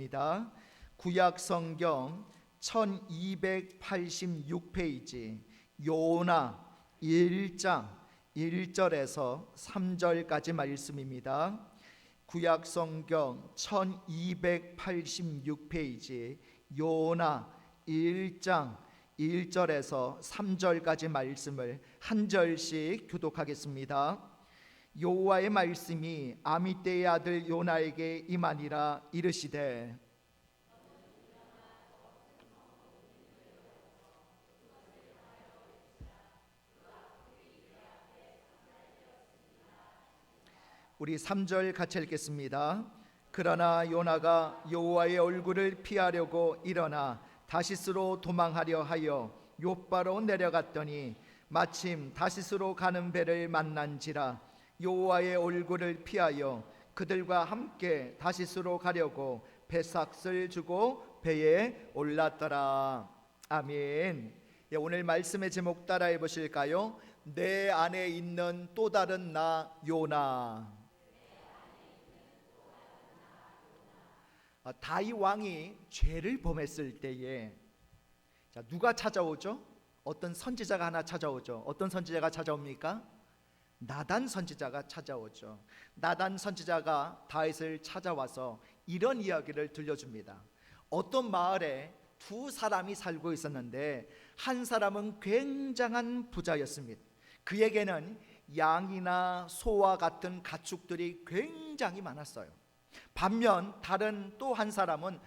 말씀입니다. 구약 성경 1286페이지 요나 1장 1절에서 3절까지 말씀입니다. 구약 성경 1286페이지 요나 1장 1절에서 3절까지 말씀을 한 절씩 교독하겠습니다. 여호와의 말씀이 아미떼의 아들 요나에게 임하니라. 이르시되 우리 3절 같이 읽겠습니다. 그러나 요나가 여호와의 얼굴을 피하려고 일어나 다시스로 도망하려 하여 욥바로 내려갔더니 마침 다시스로 가는 배를 만난지라. 여호와의 얼굴을 피하여 그들과 함께 다시스로 가려고 배삭을 주고 배에 올랐더라. 아멘. 오늘 말씀의 제목 따라해 보실까요? 내 안에 있는 또 다른 나 요나. 다윗 왕이 죄를 범했을 때에 누가 찾아오죠? 어떤 선지자가 하나 찾아오죠. 어떤 선지자가 찾아옵니까? 나단 선지자가 찾아오죠. 나단 선지자가 다윗을 찾아와서 이런 이야기를 들려줍니다. 어떤 마을에 두 사람이 살고 있었는데 한 사람은 굉장한 부자였습니다. 그에게는 양이나 소와 같은 가축들이 굉장히 많았어요. 반면 다른 또 한 사람은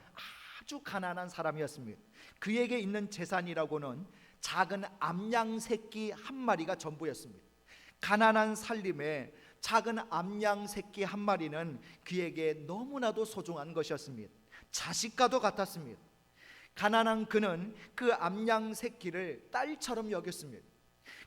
아주 가난한 사람이었습니다. 그에게 있는 재산이라고는 작은 암양 새끼 한 마리가 전부였습니다. 가난한 살림에 작은 암양 새끼 한 마리는 그에게 너무나도 소중한 것이었습니다. 자식과도 같았습니다. 가난한 그는 그 암양 새끼를 딸처럼 여겼습니다.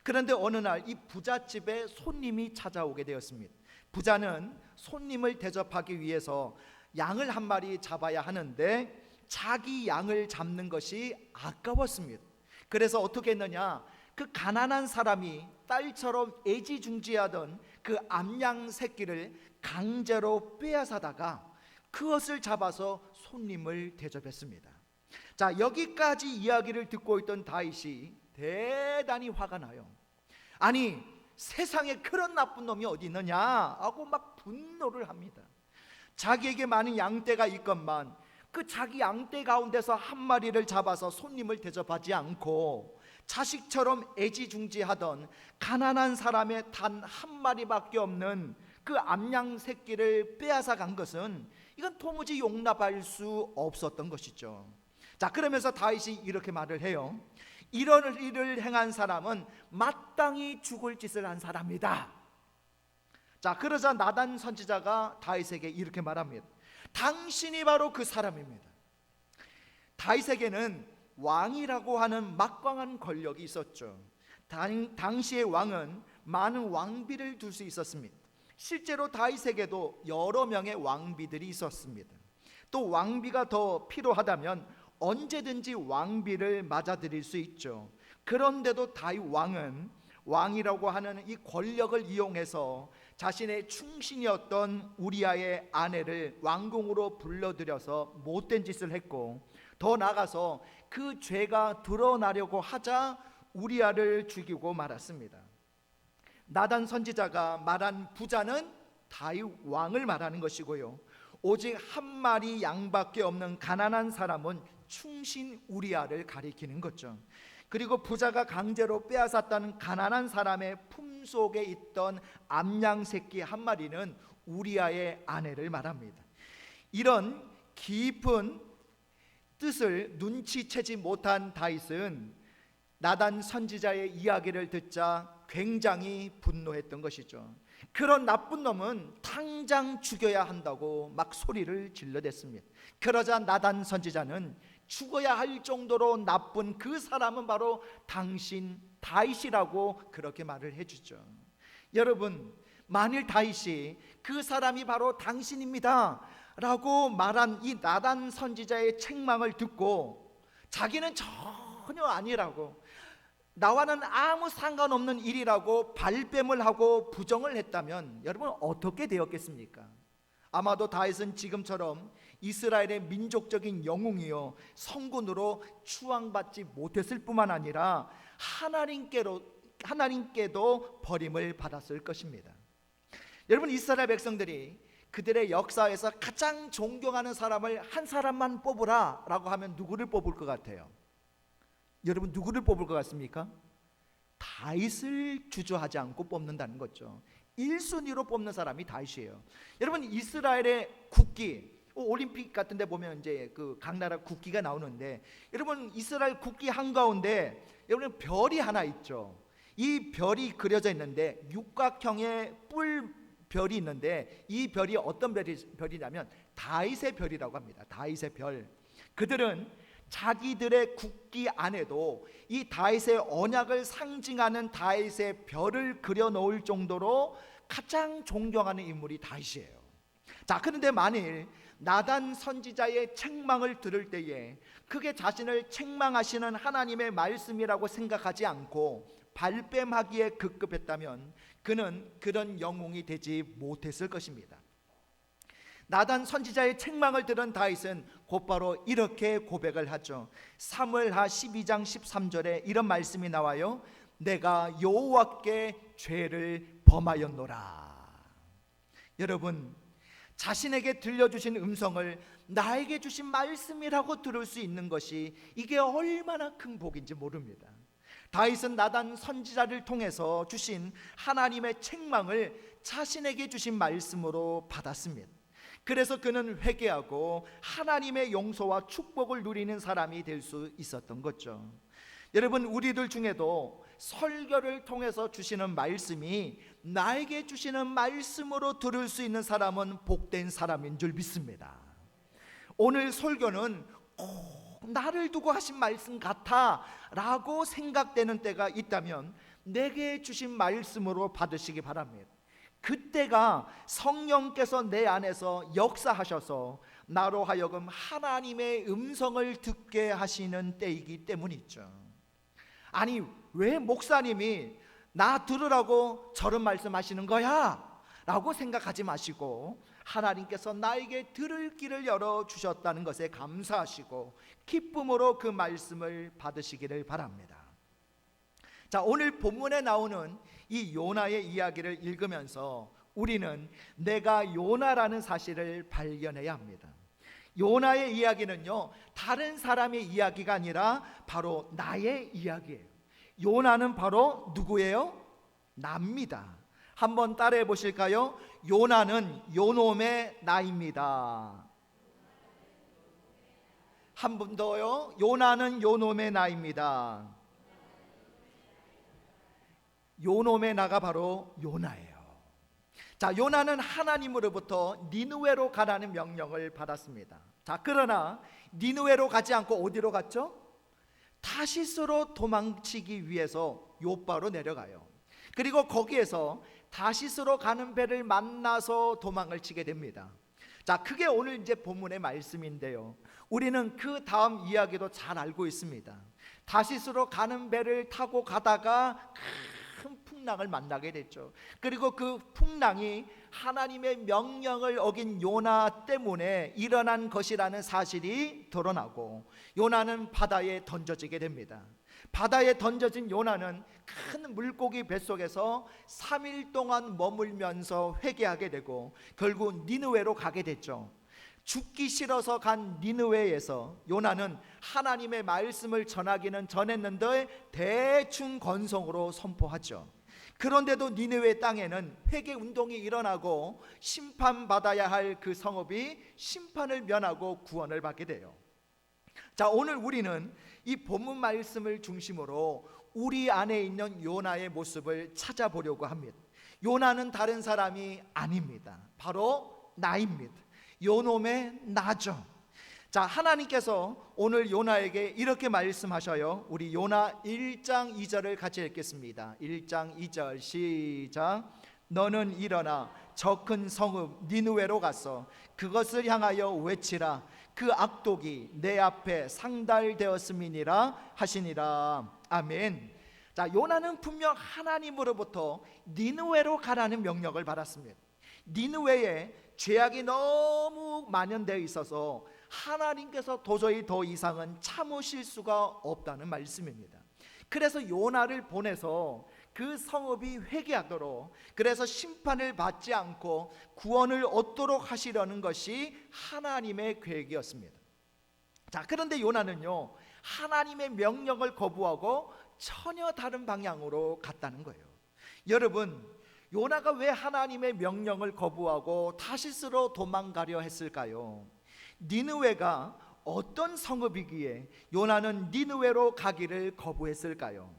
그런데 어느 날 이 부잣집에 손님이 찾아오게 되었습니다. 부자는 손님을 대접하기 위해서 양을 한 마리 잡아야 하는데 자기 양을 잡는 것이 아까웠습니다. 그래서 어떻게 했느냐, 그 가난한 사람이 딸처럼 애지중지하던 그 암양 새끼를 강제로 빼앗아다가 그것을 잡아서 손님을 대접했습니다. 자, 여기까지 이야기를 듣고 있던 다윗이 대단히 화가 나요. 아니, 세상에 그런 나쁜 놈이 어디 있느냐 하고 막 분노를 합니다. 자기에게 많은 양떼가 있건만 그 자기 양떼 가운데서 한 마리를 잡아서 손님을 대접하지 않고 자식처럼 애지중지하던 가난한 사람의 단 한 마리밖에 없는 그 암양 새끼를 빼앗아 간 것은 이건 도무지 용납할 수 없었던 것이죠. 자, 그러면서 다윗이 이렇게 말을 해요. 이런 일을 행한 사람은 마땅히 죽을 짓을 한 사람이다. 자, 그러자 나단 선지자가 다윗에게 이렇게 말합니다. 당신이 바로 그 사람입니다. 다윗에게는 왕이라고 하는 막강한 권력이 있었죠. 당시의 왕은 많은 왕비를 둘 수 있었습니다. 실제로 다윗에게도 여러 명의 왕비들이 있었습니다. 또 왕비가 더 필요하다면 언제든지 왕비를 맞아들일 수 있죠. 그런데도 다윗 왕은 왕이라고 하는 이 권력을 이용해서 자신의 충신이었던 우리아의 아내를 왕궁으로 불러들여서 못된 짓을 했고, 더 나아가서 그 죄가 드러나려고 하자 우리아를 죽이고 말았습니다. 나단 선지자가 말한 부자는 다윗 왕을 말하는 것이고요, 오직 한 마리 양밖에 없는 가난한 사람은 충신 우리아를 가리키는 거죠. 그리고 부자가 강제로 빼앗았다는 가난한 사람의 품속에 있던 암양 새끼 한 마리는 우리아의 아내를 말합니다. 이런 깊은 뜻을 눈치채지 못한 다윗은 나단 선지자의 이야기를 듣자 굉장히 분노했던 것이죠. 그런 나쁜 놈은 당장 죽여야 한다고 막 소리를 질러댔습니다. 그러자 나단 선지자는 죽어야 할 정도로 나쁜 그 사람은 바로 당신 다윗이라고 그렇게 말을 해주죠. 여러분, 만일 다윗이 그 사람이 바로 당신입니다 라고 말한 이 나단 선지자의 책망을 듣고 자기는 전혀 아니라고, 나와는 아무 상관없는 일이라고 발뺌을 하고 부정을 했다면 여러분 어떻게 되었겠습니까? 아마도 다윗은 지금처럼 이스라엘의 민족적인 영웅이요 성군으로 추앙받지 못했을 뿐만 아니라 하나님께도 버림을 받았을 것입니다. 여러분, 이스라엘 백성들이 그들의 역사에서 가장 존경하는 사람을 한 사람만 뽑으라 라고 하면 누구를 뽑을 것 같아요? 여러분, 누구를 뽑을 것 같습니까? 다윗을 주저하지 않고 뽑는다는 거죠. 1순위로 뽑는 사람이 다윗이에요. 여러분, 이스라엘의 국기, 올림픽 같은 데 보면 이제 그 각 나라 국기가 나오는데, 여러분 이스라엘 국기 한가운데 여러분 별이 하나 있죠. 이 별이 그려져 있는데 육각형의 뿔 별이 있는데, 이 별이 어떤 별이냐면 다윗의 별이라고 합니다. 다윗의 별. 그들은 자기들의 국기 안에도 이 다윗의 언약을 상징하는 다윗의 별을 그려 놓을 정도로 가장 존경하는 인물이 다윗이에요. 자, 그런데 만일 나단 선지자의 책망을 들을 때에 그게 자신을 책망하시는 하나님의 말씀이라고 생각하지 않고 발뺌하기에 급급했다면 그는 그런 영웅이 되지 못했을 것입니다. 나단 선지자의 책망을 들은 다윗은 곧바로 이렇게 고백을 하죠. 사무엘하 12장 13절에 이런 말씀이 나와요. 내가 여호와께 죄를 범하였노라. 여러분, 자신에게 들려주신 음성을 나에게 주신 말씀이라고 들을 수 있는 것이 이게 얼마나 큰 복인지 모릅니다. 다윗은 나단 선지자를 통해서 주신 하나님의 책망을 자신에게 주신 말씀으로 받았습니다. 그래서 그는 회개하고 하나님의 용서와 축복을 누리는 사람이 될 수 있었던 거죠. 여러분, 우리들 중에도 설교를 통해서 주시는 말씀이 나에게 주시는 말씀으로 들을 수 있는 사람은 복된 사람인 줄 믿습니다. 오늘 설교는 나를 두고 하신 말씀 같아 라고 생각되는 때가 있다면 내게 주신 말씀으로 받으시기 바랍니다. 그때가 성령께서 내 안에서 역사하셔서 나로 하여금 하나님의 음성을 듣게 하시는 때이기 때문이죠. 아니, 왜 목사님이 나 들으라고 저런 말씀하시는 거야? 라고 생각하지 마시고 하나님께서 나에게 들을 길을 열어주셨다는 것에 감사하시고 기쁨으로 그 말씀을 받으시기를 바랍니다. 자, 오늘 본문에 나오는 이 요나의 이야기를 읽으면서 우리는 내가 요나라는 사실을 발견해야 합니다. 요나의 이야기는요, 다른 사람의 이야기가 아니라 바로 나의 이야기예요. 요나는 바로 누구예요? 나입니다. 한번 따라해 보실까요? 요나는 요놈의 나입니다. 한 번 더요. 요나는 요놈의 나입니다. 요놈의 나가 바로 요나예요. 자, 요나는 하나님으로부터 니느웨로 가라는 명령을 받았습니다. 자, 그러나 니느웨로 가지 않고 어디로 갔죠? 다시스로 도망치기 위해서 요바로 내려가요. 그리고 거기에서 다시스로 가는 배를 만나서 도망을 치게 됩니다. 자, 그게 오늘 이제 본문의 말씀인데요, 우리는 그 다음 이야기도 잘 알고 있습니다. 다시스로 가는 배를 타고 가다가 큰 풍랑을 만나게 됐죠. 그리고 그 풍랑이 하나님의 명령을 어긴 요나 때문에 일어난 것이라는 사실이 드러나고 요나는 바다에 던져지게 됩니다. 바다에 던져진 요나는 큰 물고기 뱃속에서 3일 동안 머물면서 회개하게 되고 결국 니느웨로 가게 됐죠. 죽기 싫어서 간 니느웨에서 요나는 하나님의 말씀을 전하기는 전했는데 대충 건성으로 선포하죠. 그런데도 니느웨 땅에는 회개 운동이 일어나고 심판받아야 할 그 성읍이 심판을 면하고 구원을 받게 돼요. 자, 오늘 우리는 이 본문 말씀을 중심으로 우리 안에 있는 요나의 모습을 찾아보려고 합니다. 요나는 다른 사람이 아닙니다. 바로 나입니다. 요놈의 나죠. 자, 하나님께서 오늘 요나에게 이렇게 말씀하셔요. 우리 요나 1장 2절을 같이 읽겠습니다. 1장 2절 시작. 너는 일어나 저 큰 성읍 니느웨로 가서 그것을 향하여 외치라. 그 악독이 내 앞에 상달되었음이니라 하시니라. 아멘. 자, 요나는 분명 하나님으로부터 니느웨로 가라는 명령을 받았습니다. 니느웨에 죄악이 너무 만연되어 있어서 하나님께서 도저히 더 이상은 참으실 수가 없다는 말씀입니다. 그래서 요나를 보내서 그 성읍이 회개하도록, 그래서 심판을 받지 않고 구원을 얻도록 하시려는 것이 하나님의 계획이었습니다. 자, 그런데 요나는요, 하나님의 명령을 거부하고 전혀 다른 방향으로 갔다는 거예요. 여러분, 요나가 왜 하나님의 명령을 거부하고 타시스로 도망가려 했을까요? 니느웨가 어떤 성읍이기에 요나는 니느웨로 가기를 거부했을까요?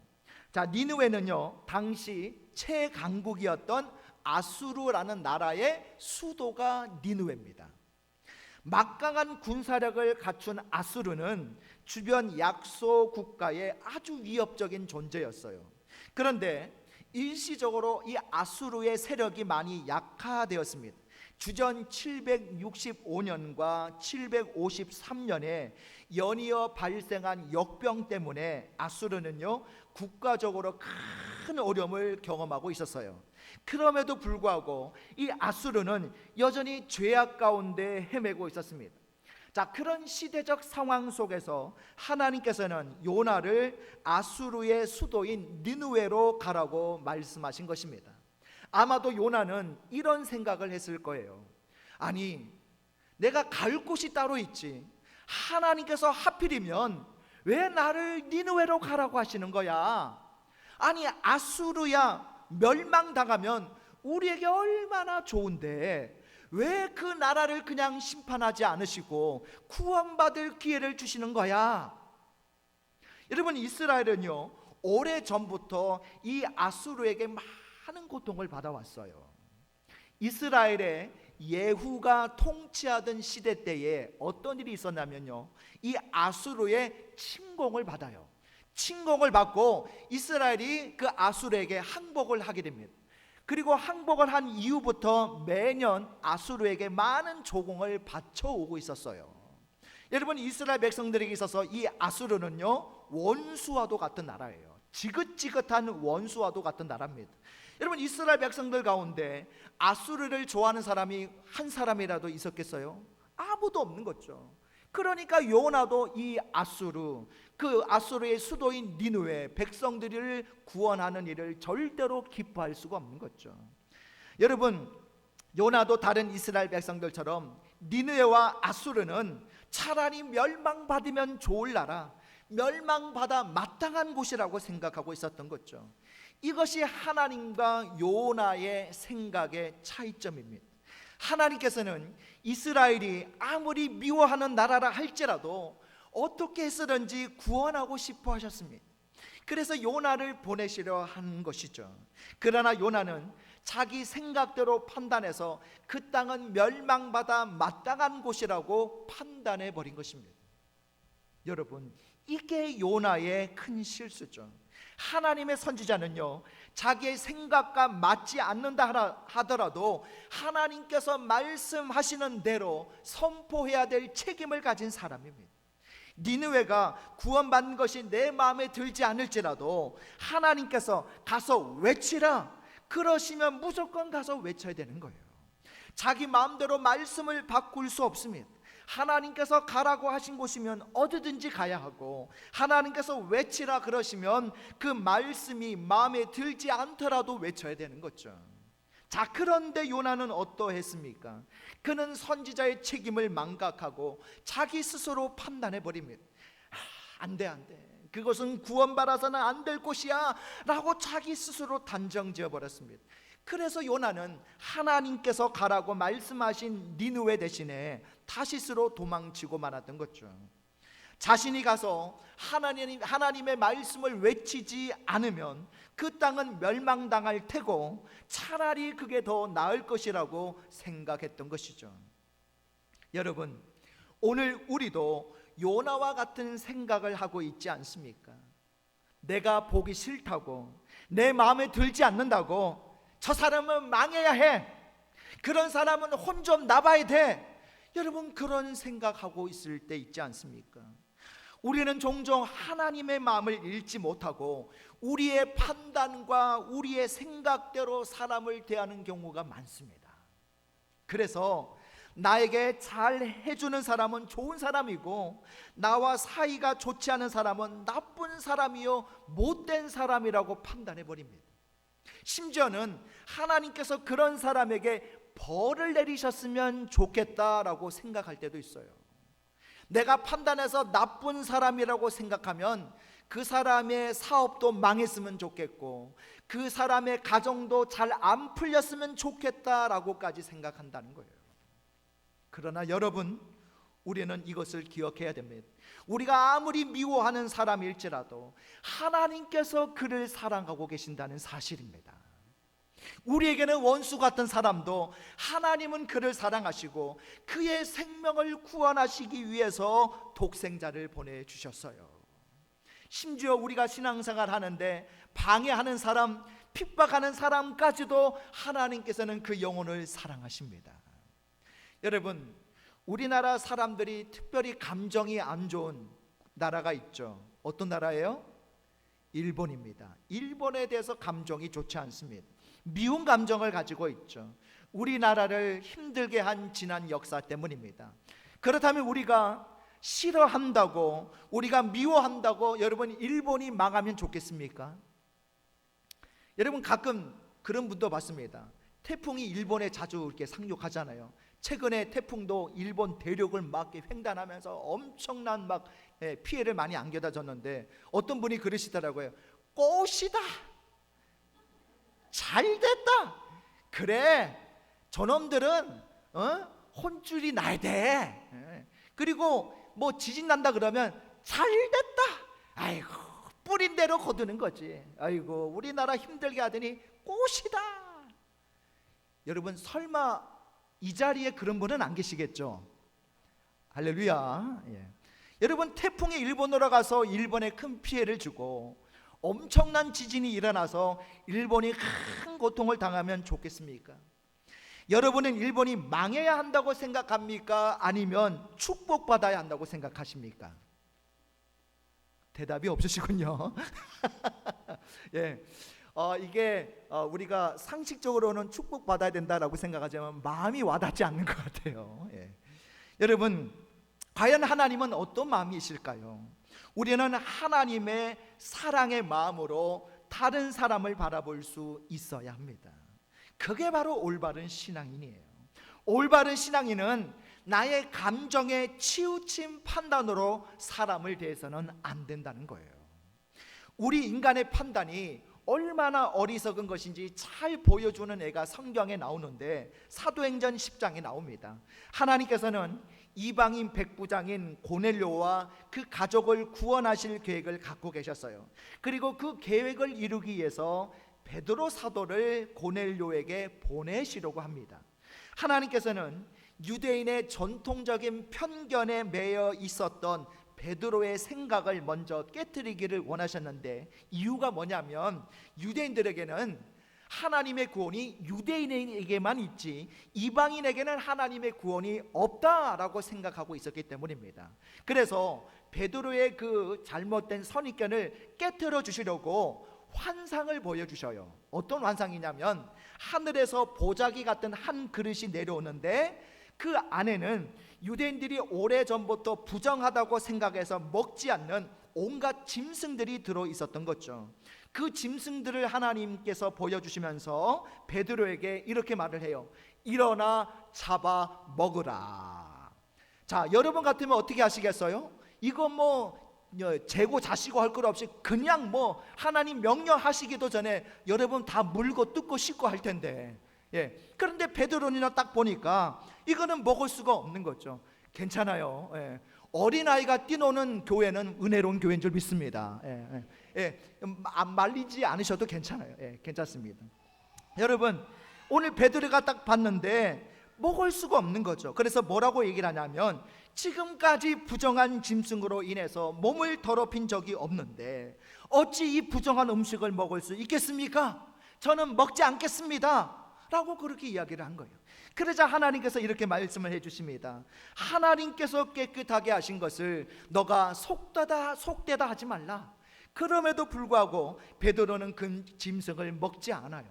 자, 니느웨는요, 당시 최강국이었던 아수르라는 나라의 수도가 니느웨입니다. 막강한 군사력을 갖춘 아수르는 주변 약소 국가의 아주 위협적인 존재였어요. 그런데 일시적으로 이 아수르의 세력이 많이 약화되었습니다. 주전 765년과 753년에 연이어 발생한 역병 때문에 아수르는요, 국가적으로 큰 어려움을 경험하고 있었어요. 그럼에도 불구하고 이 아수르는 여전히 죄악 가운데 헤매고 있었습니다. 자, 그런 시대적 상황 속에서 하나님께서는 요나를 아수르의 수도인 니느웨로 가라고 말씀하신 것입니다. 아마도 요나는 이런 생각을 했을 거예요. 아니, 내가 갈 곳이 따로 있지, 하나님께서 하필이면 왜 나를 니느웨로 가라고 하시는 거야? 아니, 아수르야 멸망당하면 우리에게 얼마나 좋은데 왜 그 나라를 그냥 심판하지 않으시고 구원받을 기회를 주시는 거야? 여러분, 이스라엘은요, 오래전부터 이 아수르에게 많은 고통을 받아왔어요. 이스라엘의 예후가 통치하던 시대 때에 어떤 일이 있었냐면요, 이 아수르의 침공을 받아요. 침공을 받고 이스라엘이 그 아수르에게 항복을 하게 됩니다. 그리고 항복을 한 이후부터 매년 아수르에게 많은 조공을 바쳐오고 있었어요. 여러분, 이스라엘 백성들에게 있어서 이 아수르는요, 원수와도 같은 나라예요. 지긋지긋한 원수와도 같은 나라입니다. 여러분, 이스라엘 백성들 가운데 아수르를 좋아하는 사람이 한 사람이라도 있었겠어요? 아무도 없는 거죠. 그러니까 요나도 이 아수르, 그 아수르의 수도인 니느웨 백성들을 구원하는 일을 절대로 기뻐할 수가 없는 거죠. 여러분, 요나도 다른 이스라엘 백성들처럼 니느웨와 아수르는 차라리 멸망받으면 좋을 나라, 멸망받아 마땅한 곳이라고 생각하고 있었던 거죠. 이것이 하나님과 요나의 생각의 차이점입니다. 하나님께서는 이스라엘이 아무리 미워하는 나라라 할지라도 어떻게 해서든지 구원하고 싶어 하셨습니다. 그래서 요나를 보내시려 하는 것이죠. 그러나 요나는 자기 생각대로 판단해서 그 땅은 멸망받아 마땅한 곳이라고 판단해 버린 것입니다. 여러분, 이게 요나의 큰 실수죠. 하나님의 선지자는요, 자기의 생각과 맞지 않는다 하더라도 하나님께서 말씀하시는 대로 선포해야 될 책임을 가진 사람입니다. 니느웨가 구원받는 것이 내 마음에 들지 않을지라도 하나님께서 가서 외치라 그러시면 무조건 가서 외쳐야 되는 거예요. 자기 마음대로 말씀을 바꿀 수 없습니다. 하나님께서 가라고 하신 곳이면 어디든지 가야 하고, 하나님께서 외치라 그러시면 그 말씀이 마음에 들지 않더라도 외쳐야 되는 거죠. 자, 그런데 요나는 어떠했습니까? 그는 선지자의 책임을 망각하고 자기 스스로 판단해 버립니다. 안 돼, 그것은 구원받아서는 안 될 곳이야 라고 자기 스스로 단정 지어 버렸습니다. 그래서 요나는 하나님께서 가라고 말씀하신 니느웨 대신에 타시스로 도망치고 말았던 거죠. 자신이 가서 하나님의 말씀을 외치지 않으면 그 땅은 멸망당할 테고 차라리 그게 더 나을 것이라고 생각했던 것이죠. 여러분, 오늘 우리도 요나와 같은 생각을 하고 있지 않습니까? 내가 보기 싫다고, 내 마음에 들지 않는다고, 저 사람은 망해야 해, 그런 사람은 혼 좀 나봐야 돼, 여러분, 그런 생각하고 있을 때 있지 않습니까? 우리는 종종 하나님의 마음을 읽지 못하고 우리의 판단과 우리의 생각대로 사람을 대하는 경우가 많습니다. 그래서 나에게 잘 해주는 사람은 좋은 사람이고 나와 사이가 좋지 않은 사람은 나쁜 사람이요 못된 사람이라고 판단해 버립니다. 심지어는 하나님께서 그런 사람에게 벌을 내리셨으면 좋겠다라고 생각할 때도 있어요. 내가 판단해서 나쁜 사람이라고 생각하면 그 사람의 사업도 망했으면 좋겠고 그 사람의 가정도 잘 안 풀렸으면 좋겠다라고까지 생각한다는 거예요. 그러나 여러분, 우리는 이것을 기억해야 됩니다. 우리가 아무리 미워하는 사람일지라도 하나님께서 그를 사랑하고 계신다는 사실입니다. 우리에게는 원수 같은 사람도 하나님은 그를 사랑하시고 그의 생명을 구원하시기 위해서 독생자를 보내주셨어요. 심지어 우리가 신앙생활 하는데 방해하는 사람, 핍박하는 사람까지도 하나님께서는 그 영혼을 사랑하십니다. 여러분, 우리나라 사람들이 특별히 감정이 안 좋은 나라가 있죠. 어떤 나라예요? 일본입니다. 일본에 대해서 감정이 좋지 않습니다. 미운 감정을 가지고 있죠. 우리나라를 힘들게 한 지난 역사 때문입니다. 그렇다면 우리가 싫어한다고, 우리가 미워한다고 여러분 일본이 망하면 좋겠습니까? 여러분, 가끔 그런 분도 봤습니다. 태풍이 일본에 자주 이렇게 상륙하잖아요. 최근에 태풍도 일본 대륙을 막 횡단하면서 엄청난 막 피해를 많이 안겨다 줬는데 어떤 분이 그러시더라고요. 꽃이다, 잘됐다, 그래 저놈들은 혼쭐이 나야 돼. 그리고 뭐 지진 난다 그러면 잘됐다, 아이고 뿌린 대로 거두는 거지. 아이고 우리나라 힘들게 하더니 꽃이다. 여러분, 설마 이 자리에 그런 분은 안 계시겠죠? 할렐루야. 여러분, 태풍이 일본으로 가서 일본에 큰 피해를 주고 엄청난 지진이 일어나서 일본이 큰 고통을 당하면 좋겠습니까? 여러분은 일본이 망해야 한다고 생각합니까? 아니면 축복받아야 한다고 생각하십니까? 대답이 없으시군요. 이게 우리가 상식적으로는 축복받아야 된다라고 생각하지만 마음이 와닿지 않는 것 같아요. 여러분, 과연 하나님은 어떤 마음이실까요? 우리는 하나님의 사랑의 마음으로 다른 사람을 바라볼 수 있어야 합니다. 그게 바로 올바른 신앙인이에요. 올바른 신앙인은 나의 감정에 치우친 판단으로 사람을 대해서는 안 된다는 거예요. 우리 인간의 판단이 얼마나 어리석은 것인지 잘 보여주는 애가 성경에 나오는데 사도행전 10장에 나옵니다. 하나님께서는 이방인 백부장인 고넬료와 그 가족을 구원하실 계획을 갖고 계셨어요. 그리고 그 계획을 이루기 위해서 베드로 사도를 고넬료에게 보내시려고 합니다. 하나님께서는 유대인의 전통적인 편견에 매여 있었던 베드로의 생각을 먼저 깨트리기를 원하셨는데, 이유가 뭐냐면 유대인들에게는 하나님의 구원이 유대인에게만 있지 이방인에게는 하나님의 구원이 없다라고 생각하고 있었기 때문입니다. 그래서 베드로의 그 잘못된 선입견을 깨트려 주시려고 환상을 보여주셔요. 어떤 환상이냐면 하늘에서 보자기 같은 한 그릇이 내려오는데 그 안에는 유대인들이 오래전부터 부정하다고 생각해서 먹지 않는 온갖 짐승들이 들어 있었던 거죠. 그 짐승들을 하나님께서 보여주시면서 베드로에게 이렇게 말을 해요. 일어나 잡아 먹으라. 자, 여러분 같으면 어떻게 하시겠어요? 이거 재고 자시고 할 것 없이 그냥 하나님 명령하시기도 전에 여러분 다 물고 뜯고 씻고 할 텐데, 그런데 베드로는 딱 보니까 이거는 먹을 수가 없는 거죠. 괜찮아요. 어린아이가 뛰노는 교회는 은혜로운 교회인 줄 믿습니다. 말리지 않으셔도 괜찮아요. 괜찮습니다. 여러분, 오늘 베드로가 딱 봤는데 먹을 수가 없는 거죠. 그래서 뭐라고 얘기를 하냐면 지금까지 부정한 짐승으로 인해서 몸을 더럽힌 적이 없는데 어찌 이 부정한 음식을 먹을 수 있겠습니까? 저는 먹지 않겠습니다 라고 그렇게 이야기를 한 거예요. 그러자 하나님께서 이렇게 말씀을 해주십니다. 하나님께서 깨끗하게 하신 것을 너가 속되다 하지 말라. 그럼에도 불구하고 베드로는 그 짐승을 먹지 않아요.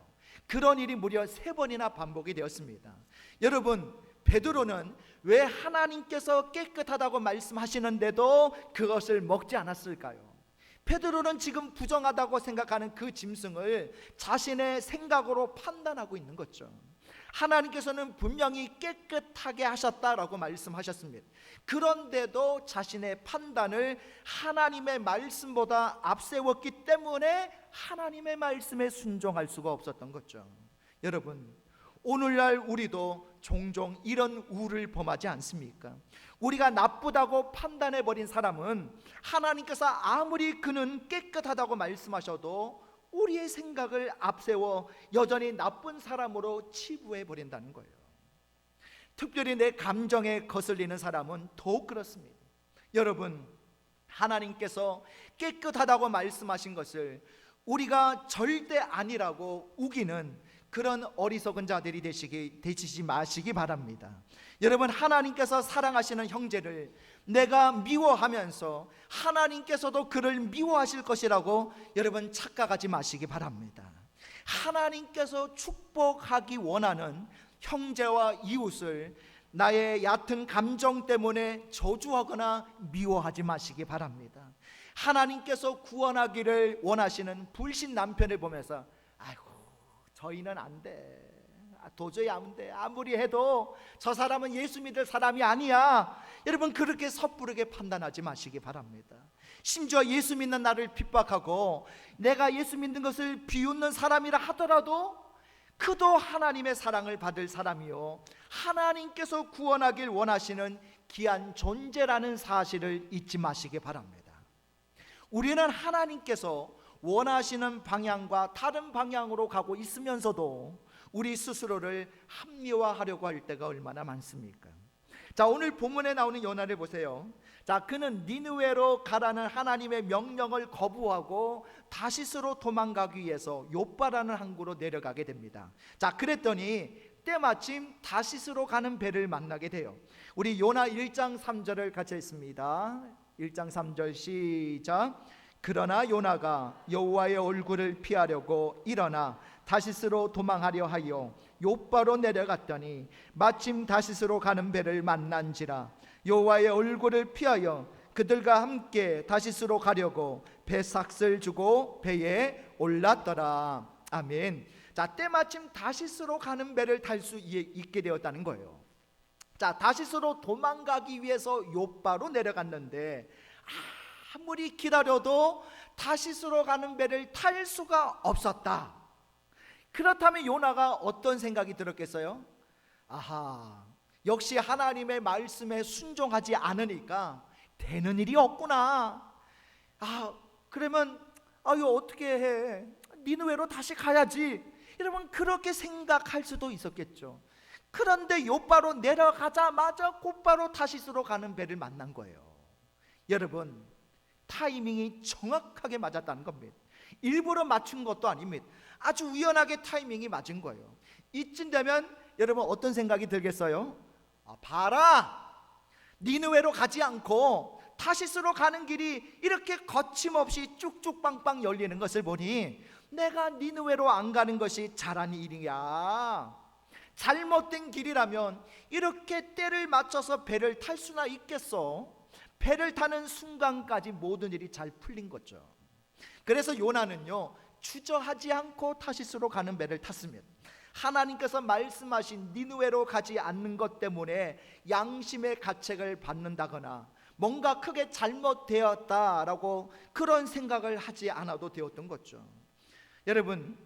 그런 일이 무려 3번이나 반복이 되었습니다. 여러분, 베드로는 왜 하나님께서 깨끗하다고 말씀하시는데도 그것을 먹지 않았을까요? 베드로는 지금 부정하다고 생각하는 그 짐승을 자신의 생각으로 판단하고 있는 거죠. 하나님께서는 분명히 깨끗하게 하셨다라고 말씀하셨습니다. 그런데도 자신의 판단을 하나님의 말씀보다 앞세웠기 때문에 하나님의 말씀에 순종할 수가 없었던 거죠. 여러분, 오늘날 우리도 종종 이런 우를 범하지 않습니까? 우리가 나쁘다고 판단해버린 사람은 하나님께서 아무리 그는 깨끗하다고 말씀하셔도 우리의 생각을 앞세워 여전히 나쁜 사람으로 치부해버린다는 거예요. 특별히 내 감정에 거슬리는 사람은 더욱 그렇습니다. 여러분, 하나님께서 깨끗하다고 말씀하신 것을 우리가 절대 아니라고 우기는 그런 어리석은 자들이 되시지 마시기 바랍니다. 여러분, 하나님께서 사랑하시는 형제를 내가 미워하면서 하나님께서도 그를 미워하실 것이라고 여러분 착각하지 마시기 바랍니다. 하나님께서 축복하기 원하는 형제와 이웃을 나의 얕은 감정 때문에 저주하거나 미워하지 마시기 바랍니다. 하나님께서 구원하기를 원하시는 불신 남편을 보면서 아이고, 저희는 안 돼, 도저히 안 돼, 아무리 해도 저 사람은 예수 믿을 사람이 아니야, 여러분 그렇게 섣부르게 판단하지 마시기 바랍니다. 심지어 예수 믿는 나를 핍박하고 내가 예수 믿는 것을 비웃는 사람이라 하더라도 그도 하나님의 사랑을 받을 사람이요, 하나님께서 구원하길 원하시는 귀한 존재라는 사실을 잊지 마시기 바랍니다. 우리는 하나님께서 원하시는 방향과 다른 방향으로 가고 있으면서도 우리 스스로를 합리화하려고 할 때가 얼마나 많습니까? 자, 오늘 본문에 나오는 요나를 보세요. 자, 그는 니느웨로 가라는 하나님의 명령을 거부하고 다시스로 도망가기 위해서 욥바라는 항구로 내려가게 됩니다. 자, 그랬더니 때마침 다시스로 가는 배를 만나게 돼요. 우리 요나 1장 3절을 같이 읽습니다. 1장 3절 시작. 그러나 요나가 여호와의 얼굴을 피하려고 일어나 다시스로 도망하려 하여 욥바로 내려갔더니 마침 다시스로 가는 배를 만난지라 여호와의 얼굴을 피하여 그들과 함께 다시스로 가려고 배삭을 주고 배에 올랐더라. 아멘. 자, 때마침 다시스로 가는 배를 탈 수 있게 되었다는 거예요. 자, 다시스로 도망가기 위해서 욥바로 내려갔는데 아무리 기다려도 다시스로 가는 배를 탈 수가 없었다. 그렇다면 요나가 어떤 생각이 들었겠어요? 아하, 역시 하나님의 말씀에 순종하지 않으니까 되는 일이 없구나. 그러면 이거 어떻게 해? 니느웨로 다시 가야지. 여러분, 그렇게 생각할 수도 있었겠죠. 그런데 욥바로 내려가자마자 곧바로 다시스로 가는 배를 만난 거예요. 여러분, 타이밍이 정확하게 맞았다는 겁니다. 일부러 맞춘 것도 아닙니다. 아주 우연하게 타이밍이 맞은 거예요. 이쯤 되면 여러분 어떤 생각이 들겠어요? 봐라, 니느웨로 가지 않고 타시스로 가는 길이 이렇게 거침없이 쭉쭉 빵빵 열리는 것을 보니 내가 니느웨로 안 가는 것이 잘한 일이야. 잘못된 길이라면 이렇게 때를 맞춰서 배를 탈 수나 있겠어? 배를 타는 순간까지 모든 일이 잘 풀린 거죠. 그래서 요나는요, 주저하지 않고 타시스로 가는 배를 탔습니다. 하나님께서 말씀하신 니느웨로 가지 않는 것 때문에 양심의 가책을 받는다거나 뭔가 크게 잘못되었다라고 그런 생각을 하지 않아도 되었던 거죠. 여러분,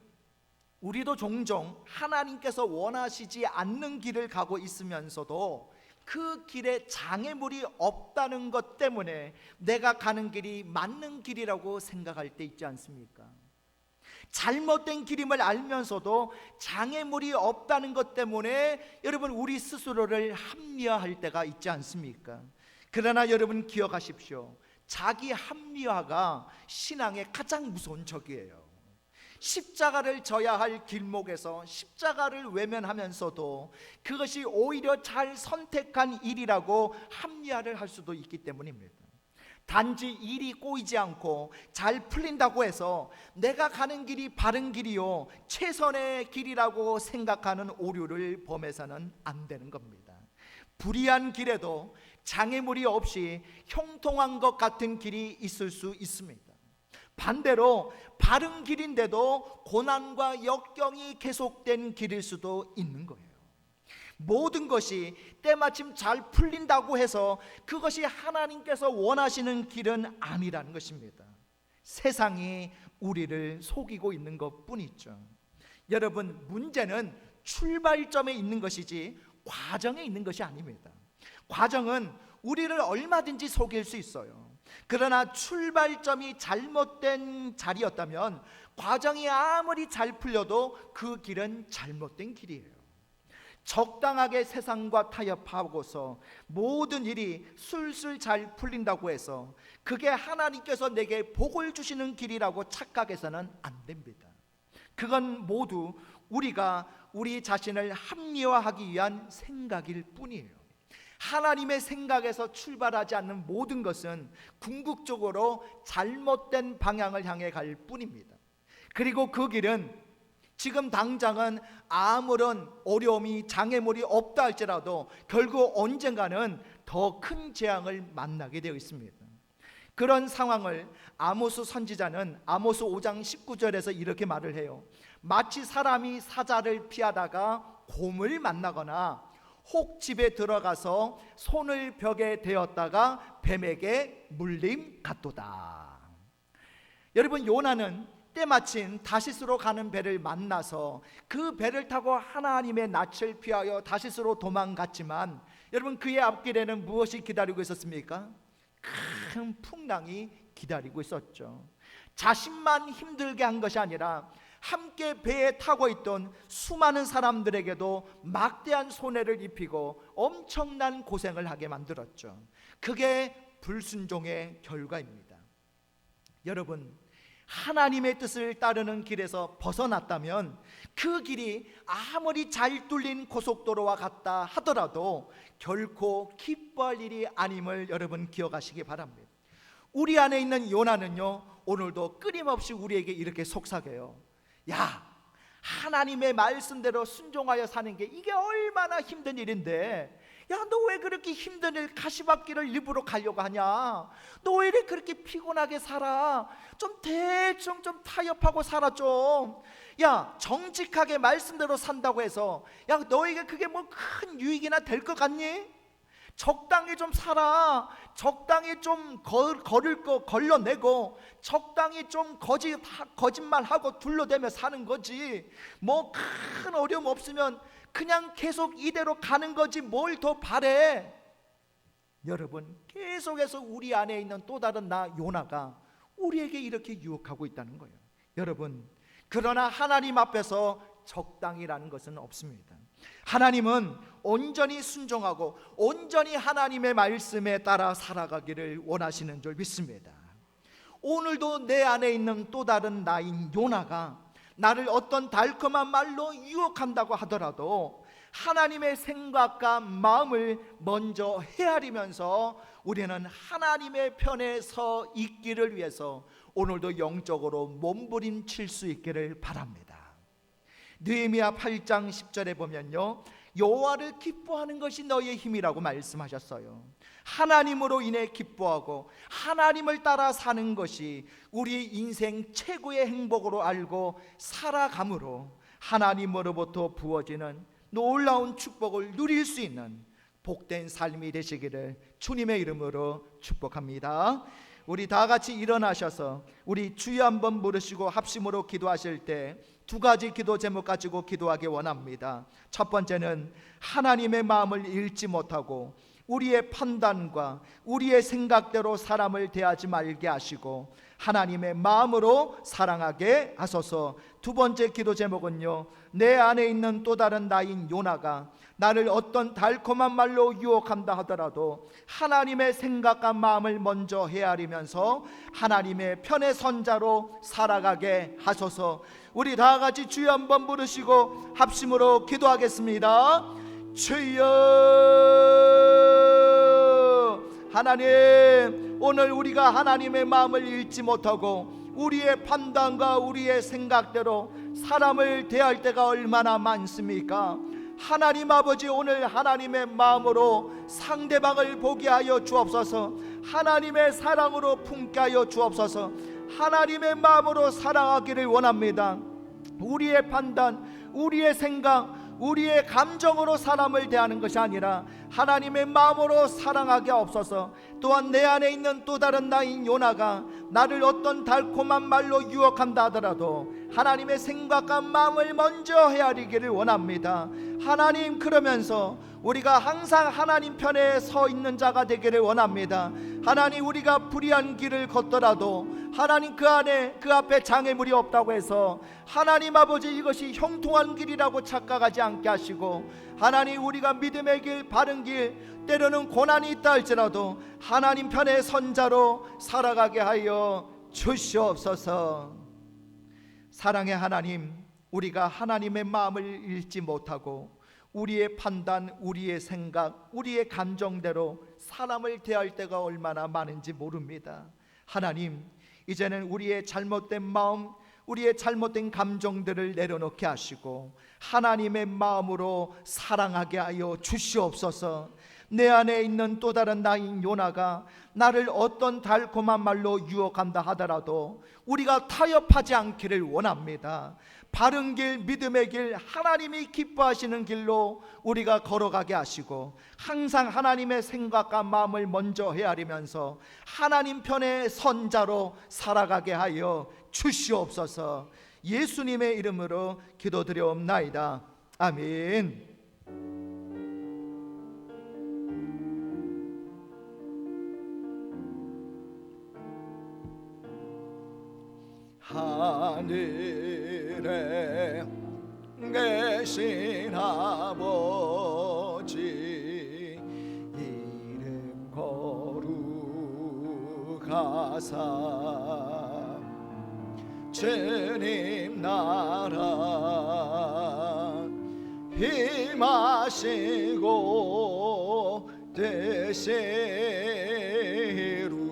우리도 종종 하나님께서 원하시지 않는 길을 가고 있으면서도 그 길에 장애물이 없다는 것 때문에 내가 가는 길이 맞는 길이라고 생각할 때 있지 않습니까? 잘못된 길임을 알면서도 장애물이 없다는 것 때문에 여러분 우리 스스로를 합리화할 때가 있지 않습니까? 그러나 여러분 기억하십시오. 자기 합리화가 신앙의 가장 무서운 적이에요. 십자가를 져야 할 길목에서 십자가를 외면하면서도 그것이 오히려 잘 선택한 일이라고 합리화를 할 수도 있기 때문입니다. 단지 일이 꼬이지 않고 잘 풀린다고 해서 내가 가는 길이 바른 길이요 최선의 길이라고 생각하는 오류를 범해서는 안 되는 겁니다. 불의한 길에도 장애물이 없이 형통한 것 같은 길이 있을 수 있습니다. 반대로 바른 길인데도 고난과 역경이 계속된 길일 수도 있는 거예요. 모든 것이 때마침 잘 풀린다고 해서 그것이 하나님께서 원하시는 길은 아니라는 것입니다. 세상이 우리를 속이고 있는 것뿐이죠. 여러분, 문제는 출발점에 있는 것이지 과정에 있는 것이 아닙니다. 과정은 우리를 얼마든지 속일 수 있어요. 그러나 출발점이 잘못된 자리였다면 과정이 아무리 잘 풀려도 그 길은 잘못된 길이에요. 적당하게 세상과 타협하고서 모든 일이 술술 잘 풀린다고 해서 그게 하나님께서 내게 복을 주시는 길이라고 착각해서는 안 됩니다. 그건 모두 우리가 우리 자신을 합리화하기 위한 생각일 뿐이에요. 하나님의 생각에서 출발하지 않는 모든 것은 궁극적으로 잘못된 방향을 향해 갈 뿐입니다. 그리고 그 길은 지금 당장은 아무런 어려움이 장애물이 없다 할지라도 결국 언젠가는 더 큰 재앙을 만나게 되어 있습니다. 그런 상황을 아모스 선지자는 아모스 5장 19절에서 이렇게 말을 해요. 마치 사람이 사자를 피하다가 곰을 만나거나 혹 집에 들어가서 손을 벽에 대었다가 뱀에게 물림 같도다. 여러분, 요나는 때마침 다시스로 가는 배를 만나서 그 배를 타고 하나님의 낯을 피하여 다시스로 도망갔지만 여러분, 그의 앞길에는 무엇이 기다리고 있었습니까? 큰 풍랑이 기다리고 있었죠. 자신만 힘들게 한 것이 아니라 함께 배에 타고 있던 수많은 사람들에게도 막대한 손해를 입히고 엄청난 고생을 하게 만들었죠. 그게 불순종의 결과입니다. 여러분, 하나님의 뜻을 따르는 길에서 벗어났다면 그 길이 아무리 잘 뚫린 고속도로와 같다 하더라도 결코 기뻐할 일이 아님을 여러분 기억하시기 바랍니다. 우리 안에 있는 요나는요, 오늘도 끊임없이 우리에게 이렇게 속삭여요. 야, 하나님의 말씀대로 순종하여 사는 게 이게 얼마나 힘든 일인데, 야, 너 왜 그렇게 힘든 일 가시밭길을 일부러 가려고 하냐? 너 왜 이렇게 그렇게 피곤하게 살아? 좀 대충 좀 타협하고 살아 좀. 야, 정직하게 말씀대로 산다고 해서 야, 너에게 그게 뭐 큰 유익이나 될 것 같니? 적당히 좀 살아. 적당히 좀 걸을 거 걸러내고 적당히 좀 거짓말하고 둘러대며 사는 거지. 뭐 큰 어려움 없으면 그냥 계속 이대로 가는 거지 뭘 더 바래. 여러분, 계속해서 우리 안에 있는 또 다른 나 요나가 우리에게 이렇게 유혹하고 있다는 거예요. 여러분, 그러나 하나님 앞에서 적당이라는 것은 없습니다. 하나님은 온전히 순종하고 온전히 하나님의 말씀에 따라 살아가기를 원하시는 줄 믿습니다. 오늘도 내 안에 있는 또 다른 나인 요나가 나를 어떤 달콤한 말로 유혹한다고 하더라도 하나님의 생각과 마음을 먼저 헤아리면서 우리는 하나님의 편에 서 있기를 위해서 오늘도 영적으로 몸부림칠 수 있기를 바랍니다. 느헤미야 8장 10절에 보면요, 여호와를 기뻐하는 것이 너희의 힘이라고 말씀하셨어요. 하나님으로 인해 기뻐하고 하나님을 따라 사는 것이 우리 인생 최고의 행복으로 알고 살아감으로 하나님으로부터 부어지는 놀라운 축복을 누릴 수 있는 복된 삶이 되시기를 주님의 이름으로 축복합니다. 우리 다 같이 일어나셔서 우리 주여 한번 부르시고 합심으로 기도하실 때 두 가지 기도 제목 가지고 기도하기 원합니다. 첫 번째는 하나님의 마음을 잃지 못하고 우리의 판단과 우리의 생각대로 사람을 대하지 말게 하시고 하나님의 마음으로 사랑하게 하소서. 두 번째 기도 제목은요, 내 안에 있는 또 다른 나인 요나가 나를 어떤 달콤한 말로 유혹한다 하더라도 하나님의 생각과 마음을 먼저 헤아리면서 하나님의 편의 선자로 살아가게 하소서. 우리 다 같이 주여 한번 부르시고 합심으로 기도하겠습니다. 주여, 하나님, 오늘 우리가 하나님의 마음을 읽지 못하고 우리의 판단과 우리의 생각대로 사람을 대할 때가 얼마나 많습니까? 하나님 아버지, 오늘 하나님의 마음으로 상대방을 보게 하여 주옵소서. 하나님의 사랑으로 품게 하여 주옵소서. 하나님의 마음으로 사랑하기를 원합니다. 우리의 판단, 우리의 생각, 우리의 감정으로 사람을 대하는 것이 아니라 하나님의 마음으로 사랑하게 없어서, 또한 내 안에 있는 또 다른 나인 요나가 나를 어떤 달콤한 말로 유혹한다 하더라도 하나님의 생각과 마음을 먼저 헤아리기를 원합니다. 하나님, 그러면서 우리가 항상 하나님 편에 서 있는 자가 되기를 원합니다. 하나님, 우리가 불의한 길을 걷더라도 하나님 그 앞에 장애물이 없다고 해서 하나님 아버지 이것이 형통한 길이라고 착각하지 않게 하시고, 하나님, 우리가 믿음의 길, 바른 길, 때로는 고난이 있다 할지라도 하나님 편의 선자로 살아가게 하여 주시옵소서. 사랑의 하나님, 우리가 하나님의 마음을 읽지 못하고 우리의 판단, 우리의 생각, 우리의 감정대로 사람을 대할 때가 얼마나 많은지 모릅니다. 하나님, 이제는 우리의 잘못된 마음, 우리의 잘못된 감정들을 내려놓게 하시고 하나님의 마음으로 사랑하게 하여 주시옵소서. 내 안에 있는 또 다른 나인 요나가 나를 어떤 달콤한 말로 유혹한다 하더라도 우리가 타협하지 않기를 원합니다. 바른 길, 믿음의 길, 하나님이 기뻐하시는 길로 우리가 걸어가게 하시고 항상 하나님의 생각과 마음을 먼저 헤아리면서 하나님 편의 선자로 살아가게 하여 주시옵소서. 예수님의 이름으로 기도드려옵나이다. 아멘. 하늘에 계신 아버지, 이름 거룩하사 주님 나라 힘하시고 뜻이 이루어지다.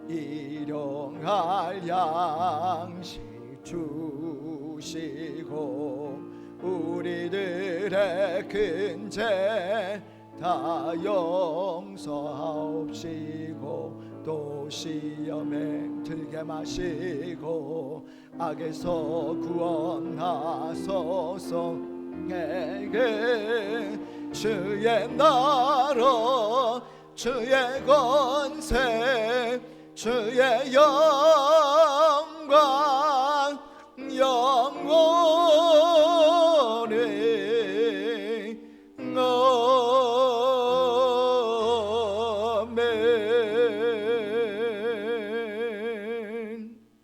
일용할 양식 주시고 우리들의 큰 죄 다 용서하옵시고 또 시험에 들게 마시고 악에서 구원하소서. 에게 주의 나라, 주의 권세, 주의 영